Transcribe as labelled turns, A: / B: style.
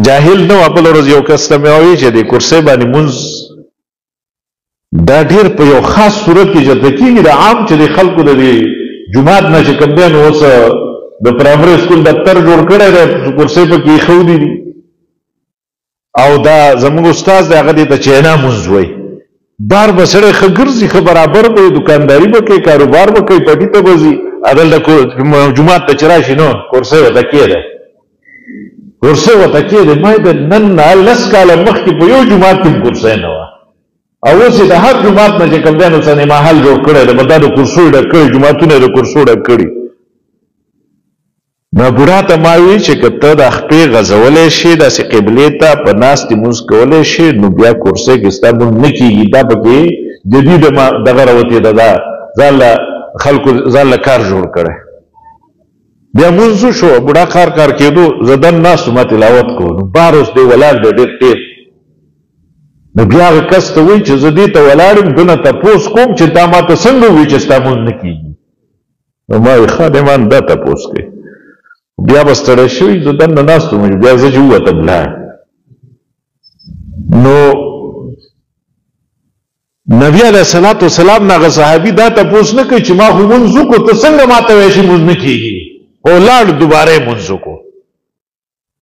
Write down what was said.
A: جاهل نه خپل ورځ یو کس ته مې وایي چې د کرسۍ باندې مونځ دا ډېر په یو خاص صورت کې چېرته کېږي د عام چې د خلکو د جومات نه چې کوم دی نو اوس د پرایمري سکول دفتر جوړ کړی دی کرسۍ پکې ایښودي دي او دا زموږ استاد دی هغه دې ته چینا مونځ وایي بار به سړی ښه ګرځي ښه برابر به وي دوکانداري به کوي کاروبار به کوي پټي ته به ځي هغلته جومات ته چې راشي نو کرسۍ ورته کېږدی کرسۍ ورته کېږدی ما د نن نه 10 کاله مخکې په یو جومات کې هم کرسۍ نه وه او اوس یې د هر جومات نه چې کوم دی نو سینما هال جوړ کړی دی دا د کرسیو ډک کړي جوماتونه یې د کرسیو ډک کړي نو بوډا ته ما وایي چې که ته د خپې غځولی شي داسې قبلې ته په ناستې مونځ کولی شي نو بیا کرسۍ کې ستا مونځ نه کېږي دا پکې جدید دغه راوتېده دا ځان له خلکو ځان له کار جوړ کړی بیا مونځ شو بوډا کار کېدو زه دن ناست ما تلاوت کوو نو بار اوس دی ولاړ دی ډېر ټیټ نو بیا هغه کس ته وایي چې زه دې ته ولاړ یم ده نه تپوس کوم چې تا ما ته څنګه ووایي چې ستا مونځ نه کېږي نو ما وایي ښه دی مان دا تپوس کوي بیا به ستړی شوي زه دننه ناست وم بیا زه چې ووتم لاړ نو نبي علیه الصلاة والسلام نه هغه صحابي دا تپوس نه کوي چې ما خو مونځ وکړو ته څنګه ما ته وایې چې مونځ نه کېږي خو لاړ دوباره یې مونځ وکړو